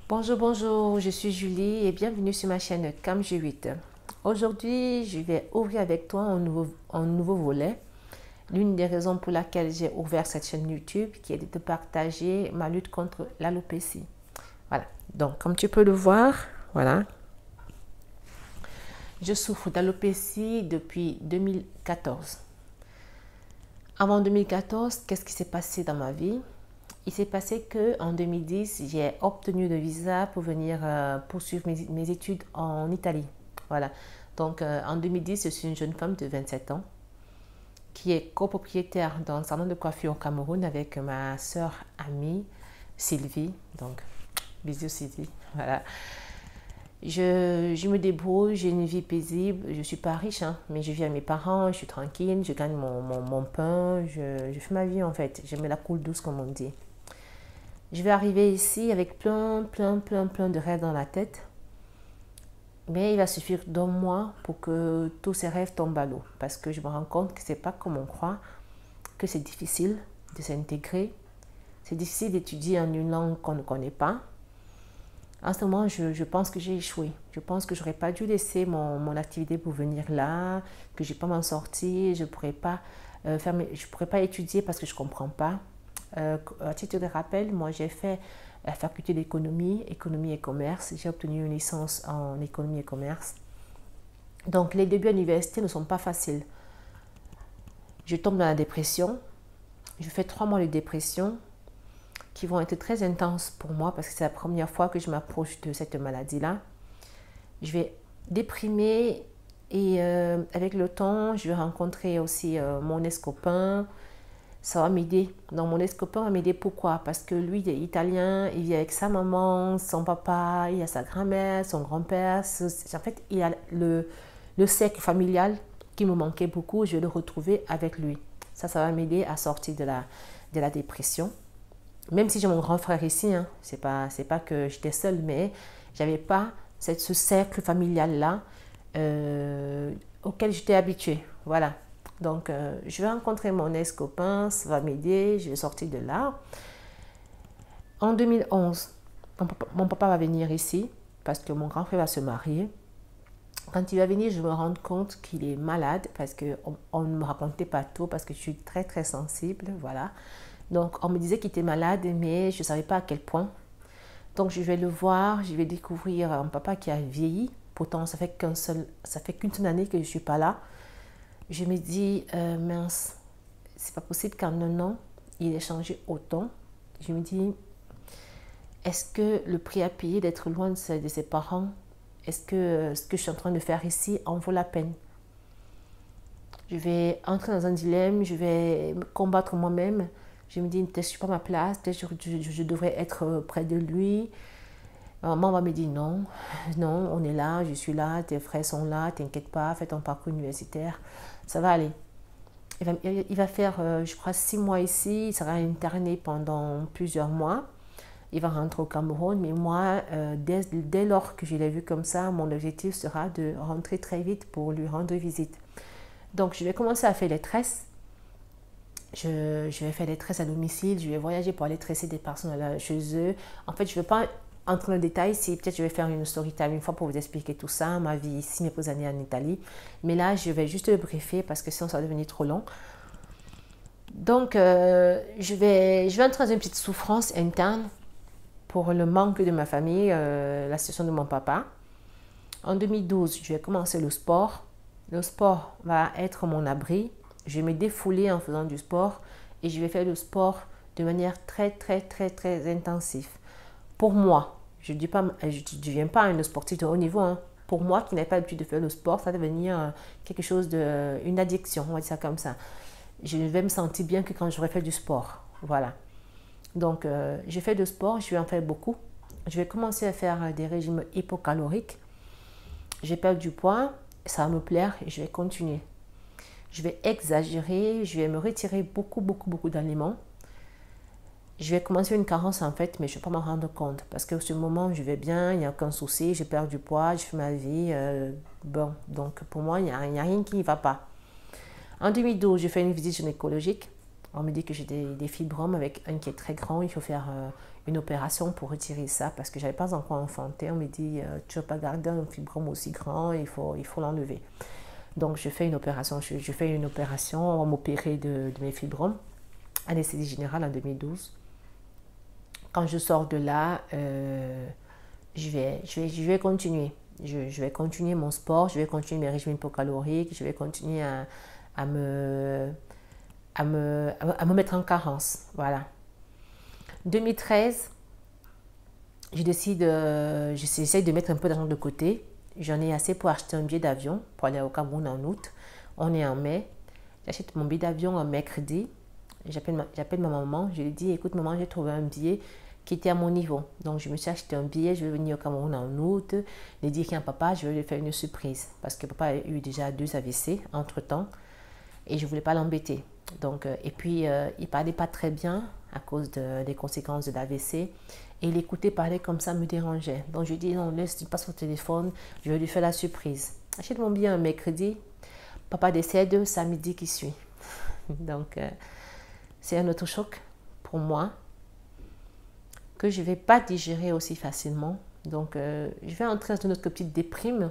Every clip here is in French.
Bonjour, bonjour, je suis Julie et bienvenue sur ma chaîne CamG8. Aujourd'hui, je vais ouvrir avec toi un nouveau volet. L'une des raisons pour laquelle j'ai ouvert cette chaîne YouTube, qui est de te partager ma lutte contre l'alopécie. Voilà, donc comme tu peux le voir, voilà, je souffre d'alopécie depuis 2014. Avant 2014, qu'est-ce qui s'est passé dans ma vie? Il s'est passé qu'en 2010, j'ai obtenu le visa pour venir poursuivre mes études en Italie. Voilà. Donc en 2010, je suis une jeune femme de 27 ans qui est copropriétaire d'un salon de coiffure au Cameroun avec ma soeur amie Sylvie. Donc, bisous Sylvie. Voilà. Je me débrouille, j'ai une vie paisible. Je ne suis pas riche, hein, mais je vis avec mes parents, je suis tranquille, je gagne mon pain, je fais ma vie en fait. Je me la coule douce comme on dit. Je vais arriver ici avec plein de rêves dans la tête. Mais il va suffire d'un mois pour que tous ces rêves tombent à l'eau. Parce que je me rends compte que ce n'est pas comme on croit, que c'est difficile de s'intégrer. C'est difficile d'étudier en une langue qu'on ne connaît pas. En ce moment, je pense que j'ai échoué. Je pense que je n'aurais pas dû laisser mon activité pour venir là, que je ne vais pas m'en sortir, je ne pourrais pas étudier parce que je ne comprends pas. À titre de rappel, moi j'ai fait la faculté d'économie, économie et commerce. J'ai obtenu une licence en économie et commerce. Donc les débuts à l'université ne sont pas faciles. Je tombe dans la dépression. Je fais 3 mois de dépression qui vont être très intenses pour moi parce que c'est la première fois que je m'approche de cette maladie-là. Je vais déprimer et avec le temps, je vais rencontrer aussi mon ex-copain. Ça va m'aider. Donc mon ex-copain va m'aider. Pourquoi? Parce que lui, il est italien, il vit avec sa maman, son papa, il a sa grand-mère, son grand-père. En fait, il a le cercle familial qui me manquait beaucoup. Je vais le retrouver avec lui. Ça va m'aider à sortir de la dépression. Même si j'ai mon grand frère ici, hein, c'est pas que j'étais seule, mais j'avais pas ce cercle familial-là auquel j'étais habituée. Voilà. Donc, je vais rencontrer mon ex-copain, ça va m'aider, je vais sortir de là. En 2011, mon papa va venir ici parce que mon grand frère va se marier. Quand il va venir, je me rends compte qu'il est malade parce qu'on ne me racontait pas tout parce que je suis très sensible, voilà. Donc, on me disait qu'il était malade, mais je ne savais pas à quel point. Donc, je vais le voir, je vais découvrir un papa qui a vieilli. Pourtant, ça fait qu'une seule année que je ne suis pas là. Je me dis, mince, c'est pas possible qu'en un an, il ait changé autant. Je me dis, est-ce que le prix à payer d'être loin de ses parents, est-ce que ce que je suis en train de faire ici en vaut la peine? Je vais entrer dans un dilemme, je vais me combattre moi-même. Je me dis, peut-être que je ne suis pas à ma place, peut-être que je devrais être près de lui. Maman va me dire non, non, on est là, je suis là, tes frères sont là, t'inquiète pas, fais ton parcours universitaire, ça va aller. Il va faire, je crois, 6 mois ici, il sera interné pendant plusieurs mois. Il va rentrer au Cameroun, mais moi, dès lors que je l'ai vu comme ça, mon objectif sera de rentrer très vite pour lui rendre visite. Donc, je vais commencer à faire les tresses. Je vais faire des tresses à domicile, je vais voyager pour aller tresser des personnes chez eux. En fait, je ne veux pas entrer dans le détail, si peut-être je vais faire une story time une fois pour vous expliquer tout ça, ma vie ici, mes premières années en Italie. Mais là, je vais juste le briefer parce que sinon ça va devenir trop long. Donc, je vais entrer dans une petite souffrance interne pour le manque de ma famille, la situation de mon papa. En 2012, je vais commencer le sport. Le sport va être mon abri. Je vais me défouler en faisant du sport et je vais faire le sport de manière très intensive. Pour moi, je ne deviens pas un sportif de haut niveau. Hein. Pour moi qui n'ai pas l'habitude de faire le sport, ça va devenir quelque chose une addiction, on va dire ça comme ça. Je vais me sentir bien que quand j'aurai fait du sport. Voilà. Donc, je fais du sport, je vais en faire beaucoup. Je vais commencer à faire des régimes hypocaloriques. Je vais perdre du poids, ça va me plaire et je vais continuer. Je vais exagérer, je vais me retirer beaucoup d'aliments. Je vais commencer une carence en fait, mais je ne vais pas m'en rendre compte parce que ce moment, je vais bien, il n'y a aucun souci, je perds du poids, je fais ma vie. Bon, donc pour moi, il n'y a rien qui ne va pas. En 2012, je fais une visite gynécologique On me dit que j'ai des fibromes avec un qui est très grand. Il faut faire une opération pour retirer ça parce que je n'avais pas encore enfanté. On me dit, tu ne veux pas garder un fibrome aussi grand, il faut l'enlever. Donc, je fais une opération. Je fais une opération, on va m'opérer de mes fibromes. Anesthésie générale en 2012. Quand je sors de là, je vais continuer. Je vais continuer mon sport, je vais continuer mes régimes hypocaloriques, je vais continuer à me mettre en carence. Voilà. 2013, j'essaie de mettre un peu d'argent de côté. J'en ai assez pour acheter un billet d'avion pour aller au Cameroun en août. On est en mai. J'achète mon billet d'avion en mercredi. J'appelle ma maman. Je lui dis, écoute maman, j'ai trouvé un billet qui était à mon niveau. Donc je me suis acheté un billet. Je vais venir au Cameroun en août. Je lui dis qu'un papa, je vais lui faire une surprise. Parce que papa a eu déjà 2 AVC entre-temps. Et je ne voulais pas l'embêter. Donc, et puis, il ne parlait pas très bien à cause des conséquences de l'AVC. Et l'écouter parler comme ça me dérangeait. Donc, je lui dis, non, laisse, tu passes au téléphone, je vais lui faire la surprise. Achète mon billet un mercredi, papa décède samedi qui suit. Donc, c'est un autre choc pour moi que je ne vais pas digérer aussi facilement. Donc, je vais entrer dans une autre petite déprime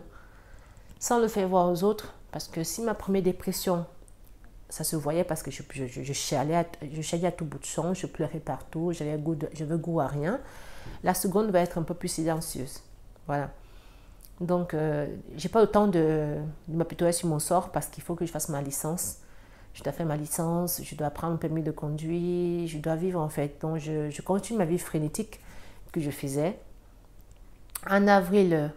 sans le faire voir aux autres. Parce que si ma première dépression, ça se voyait parce que je chialais à tout bout de champ, je pleurais partout, je veux goût à rien. La seconde va être un peu plus silencieuse. Voilà. Donc, j'ai pas le temps de m'apitoyer sur mon sort parce qu'il faut que je fasse ma licence. Je dois faire ma licence, je dois prendre le permis de conduire, je dois vivre en fait. Donc, je continue ma vie frénétique que je faisais. En avril,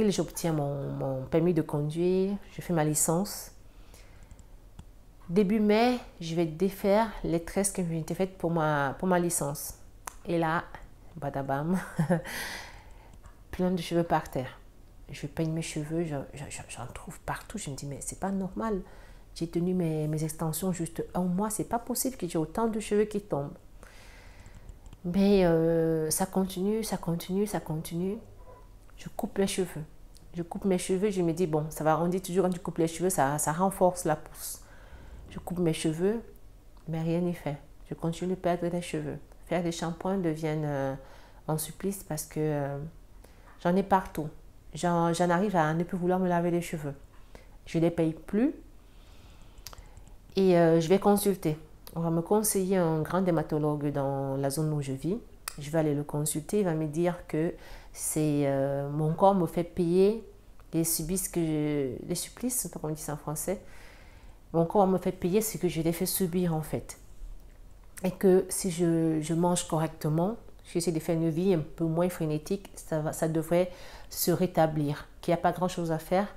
j'obtiens mon permis de conduire, je fais ma licence. Début mai, je vais défaire les tresses qui ont été faites pour ma licence. Et là, badabam, plein de cheveux par terre. Je peigne mes cheveux, j'en trouve partout. Je me dis, mais c'est pas normal. J'ai tenu mes extensions juste un mois. C'est pas possible que j'ai autant de cheveux qui tombent. Mais ça continue. Je coupe les cheveux. Je me dis, bon, ça va. On dit toujours quand tu coupes les cheveux, ça renforce la pousse. Je coupe mes cheveux, mais rien n'y fait. Je continue de perdre les cheveux. Faire des shampoings devient un supplice parce que j'en ai partout. J'en arrive à ne plus vouloir me laver les cheveux. Je ne les paye plus et je vais consulter. On va me conseiller un grand dermatologue dans la zone où je vis. Je vais aller le consulter. Il va me dire que mon corps me fait payer les supplices, je ne sais pas comment on dit ça en français. Mon corps me fait payer ce que je l'ai fait subir en fait. Et que si je mange correctement, j'essaie de faire une vie un peu moins frénétique, ça devrait se rétablir. Qu'il n'y a pas grand chose à faire.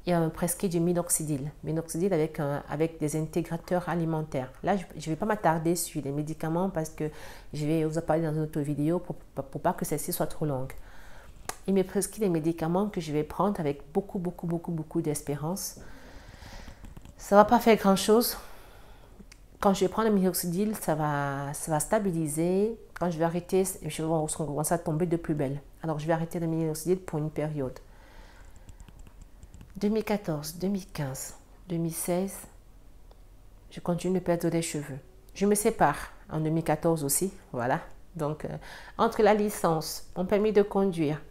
Il y a presque du minoxidil. Minoxidil avec des intégrateurs alimentaires. Là, je ne vais pas m'attarder sur les médicaments parce que je vais vous en parler dans une autre vidéo pour pas que celle-ci soit trop longue. Il me prescrit des médicaments que je vais prendre avec beaucoup d'espérance. Ça ne va pas faire grand-chose. Quand je vais prendre le minoxidil, ça va stabiliser. Quand je vais arrêter, je vais commencer à tomber de plus belle. Alors, je vais arrêter le minoxidil pour une période. 2014, 2015, 2016, je continue de perdre des cheveux. Je me sépare en 2014 aussi, voilà. Donc, entre la licence, mon permis de conduire,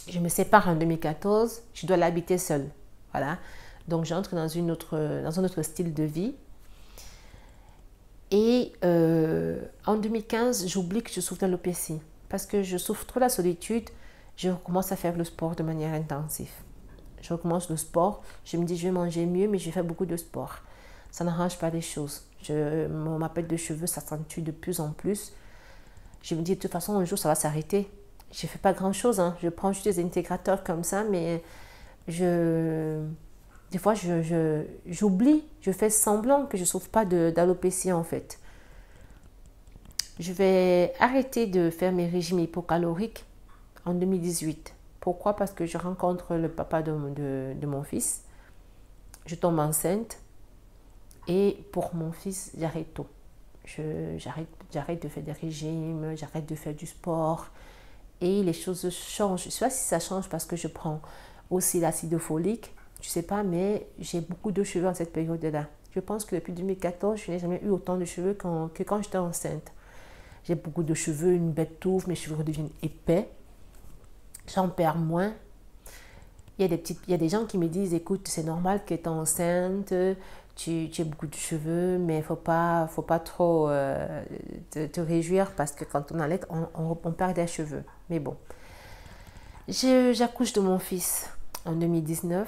je me sépare en 2014, je dois l'habiter seule, voilà. Donc, j'entre dans un autre style de vie. Et en 2015, j'oublie que je souffre d'alopécie. Parce que je souffre trop de la solitude, je recommence à faire le sport de manière intensive. Je recommence le sport, je me dis je vais manger mieux, mais je vais faire beaucoup de sport. Ça n'arrange pas les choses. Ma perte de cheveux s'accentue de plus en plus. Je me dis de toute façon, un jour, ça va s'arrêter. Je ne fais pas grand-chose, hein. Je prends juste des intégrateurs comme ça, mais des fois, j'oublie, je fais semblant que je ne souffre pas d'alopécie en fait. Je vais arrêter de faire mes régimes hypocaloriques en 2018. Pourquoi? Parce que je rencontre le papa de mon fils. Je tombe enceinte. Et pour mon fils, j'arrête tout. J'arrête de faire des régimes, j'arrête de faire du sport. Et les choses changent. Je ne sais pas si ça change parce que je prends aussi l'acide folique. Je ne sais pas, mais j'ai beaucoup de cheveux en cette période-là. Je pense que depuis 2014, je n'ai jamais eu autant de cheveux que quand j'étais enceinte. J'ai beaucoup de cheveux, une belle touffe, mes cheveux redeviennent épais. J'en perds moins. Il y a des gens qui me disent, écoute, c'est normal que tu es enceinte, tu as beaucoup de cheveux, mais il ne faut pas trop te réjouir parce que quand on allait, on perd des cheveux. Mais bon, j'accouche de mon fils en 2019.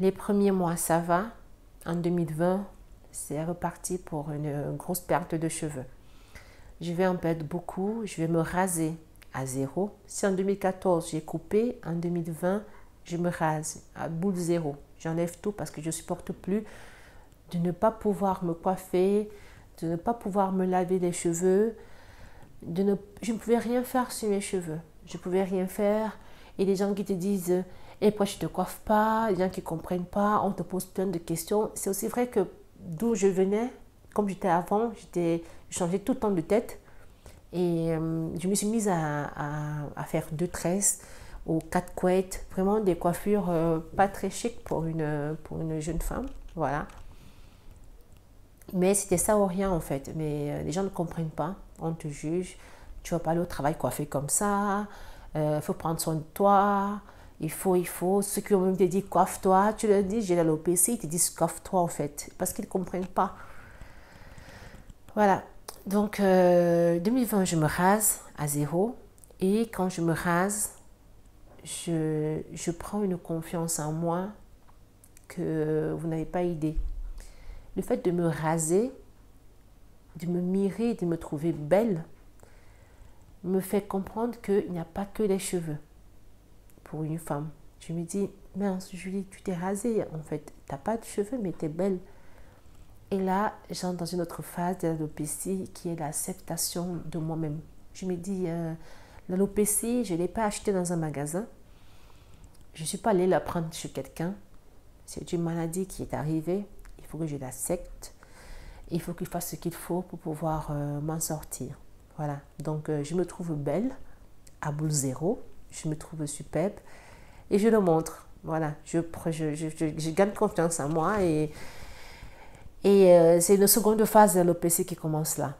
Les premiers mois, ça va. En 2020, c'est reparti pour une grosse perte de cheveux. Je vais en perdre beaucoup, je vais me raser à zéro. Si en 2014 j'ai coupé, en 2020 je me rase à bout de zéro. J'enlève tout parce que je ne supporte plus de ne pas pouvoir me coiffer, de ne pas pouvoir me laver les cheveux. Je ne pouvais rien faire sur mes cheveux. Je ne pouvais rien faire. Et les gens qui te disent « Et pourquoi je ne te coiffe pas ?» Les gens qui ne comprennent pas, on te pose plein de questions. C'est aussi vrai que d'où je venais, comme j'étais avant, je changeais tout le temps de tête. Et je me suis mise à faire 2 tresses ou 4 couettes, vraiment des coiffures pas très chic pour une jeune femme, voilà. Mais c'était ça ou rien en fait, mais les gens ne comprennent pas, on te juge, tu vas pas aller au travail coiffé comme ça, faut prendre soin de toi, il faut, ceux qui ont même te dit coiffe-toi, tu leur dis j'ai l'alopécie, ils te disent coiffe-toi en fait, parce qu'ils ne comprennent pas. Voilà. Donc, 2020, je me rase à zéro. Et quand je me rase, je prends une confiance en moi que vous n'avez pas idée. Le fait de me raser, de me mirer, de me trouver belle, me fait comprendre qu'il n'y a pas que les cheveux pour une femme. Je me dis, mince Julie, tu t'es rasée. En fait, tu n'as pas de cheveux, mais tu es belle. Et là, j'entre dans une autre phase de l'alopécie qui est l'acceptation de moi-même. Je me dis, l'alopécie, je ne l'ai pas achetée dans un magasin. Je ne suis pas allée la prendre chez quelqu'un. C'est une maladie qui est arrivée. Il faut que je l'accepte. Il faut que je fasse ce qu'il faut pour pouvoir m'en sortir. Voilà. Donc, je me trouve belle, à boule zéro. Je me trouve superbe. Et je le montre. Voilà. Je gagne confiance en moi et c'est une seconde phase de l'alopécie qui commence là.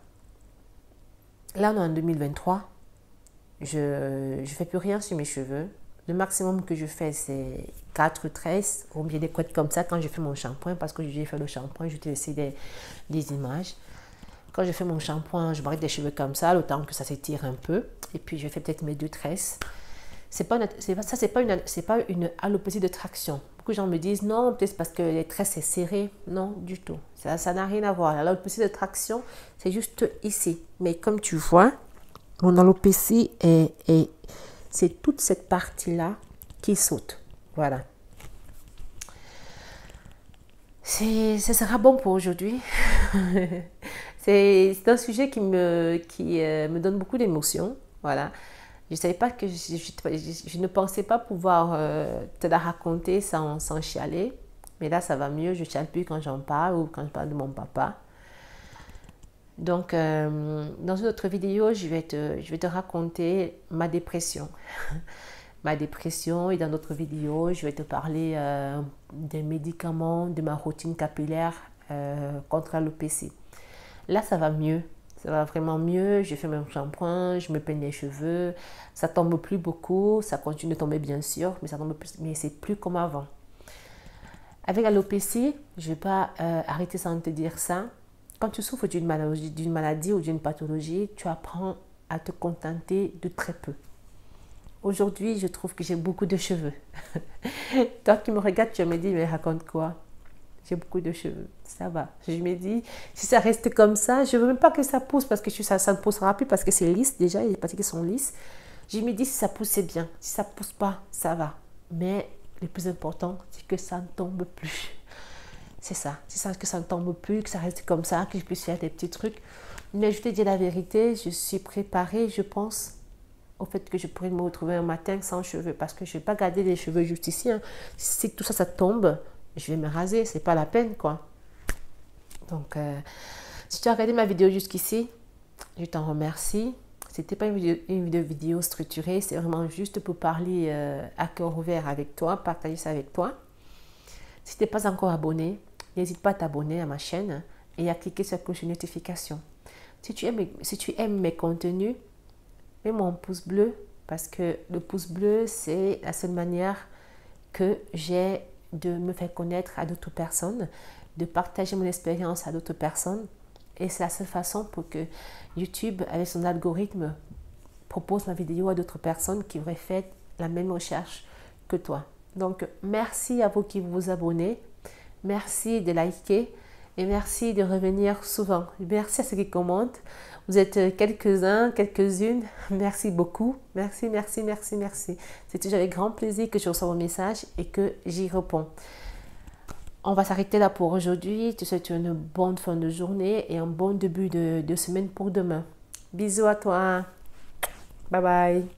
Là, on est en 2023. Je ne fais plus rien sur mes cheveux. Le maximum que je fais, c'est 4 tresses ou bien des couettes comme ça quand je fais mon shampoing. Parce que j'ai fait le shampoing, je te laisse des images. Quand je fais mon shampoing, je m'arrête les cheveux comme ça, le temps que ça s'étire un peu. Et puis, je fais peut-être mes 2 tresses. C'est pas une alopécie de traction. Beaucoup de gens me disent non, peut-être parce que les tresses c'est serré. Non, du tout. Ça n'a rien à voir. L'alopécie de traction, c'est juste ici. Mais comme tu vois, mon alopécie c'est toute cette partie-là qui saute. Voilà. Ce sera bon pour aujourd'hui. C'est un sujet qui me donne beaucoup d'émotions. Voilà. Je savais pas que je ne pensais pas pouvoir te la raconter sans chialer. Mais là, ça va mieux. Je chiale plus quand j'en parle ou quand je parle de mon papa. Donc, dans une autre vidéo, je vais te raconter ma dépression. Ma dépression, et dans d'autres vidéos, je vais te parler des médicaments, de ma routine capillaire contre l'alopécie. Là, ça va mieux. Ça va vraiment mieux. Je fais mon shampoing, je me peigne les cheveux. Ça tombe plus beaucoup. Ça continue de tomber bien sûr, mais ça tombe plus. Mais c'est plus comme avant. Avec l'alopécie, je ne vais pas arrêter sans te dire ça. Quand tu souffres d'une maladie ou d'une pathologie, tu apprends à te contenter de très peu. Aujourd'hui, je trouve que j'ai beaucoup de cheveux. Toi qui me regardes, tu me dis, mais raconte quoi? J'ai beaucoup de cheveux, ça va. Je me dis, si ça reste comme ça, je ne veux même pas que ça pousse parce que ça ne poussera plus parce que c'est lisse déjà, il y a des parties qui sont lisses. Je me dis, si ça pousse, c'est bien. Si ça ne pousse pas, ça va. Mais le plus important, c'est que ça ne tombe plus. C'est ça. C'est ça, que ça ne tombe plus, que ça reste comme ça, que je puisse faire des petits trucs. Mais je te dis la vérité, je suis préparée, je pense, au fait que je pourrais me retrouver un matin sans cheveux parce que je ne vais pas garder les cheveux juste ici. Hein. Si tout ça, ça tombe, je vais me raser, c'est pas la peine quoi. Donc, si tu as regardé ma vidéo jusqu'ici, je t'en remercie. C'était pas une vidéo structurée, c'est vraiment juste pour parler à cœur ouvert avec toi, partager ça avec toi. Si tu n'es pas encore abonné, n'hésite pas à t'abonner à ma chaîne et à cliquer sur la cloche de notification. Si tu aimes mes contenus, mets-moi un pouce bleu parce que le pouce bleu, c'est la seule manière que j'ai de me faire connaître à d'autres personnes, de partager mon expérience à d'autres personnes. Et c'est la seule façon pour que YouTube, avec son algorithme, propose ma vidéo à d'autres personnes qui auraient fait la même recherche que toi. Donc, merci à vous qui vous abonnez. Merci de liker et merci de revenir souvent. Merci à ceux qui commentent. Vous êtes quelques-uns, quelques-unes. Merci beaucoup. Merci, merci, merci, merci. C'est toujours avec grand plaisir que je reçois vos messages et que j'y réponds. On va s'arrêter là pour aujourd'hui. Je te souhaite une bonne fin de journée et un bon début de semaine pour demain. Bisous à toi. Bye bye.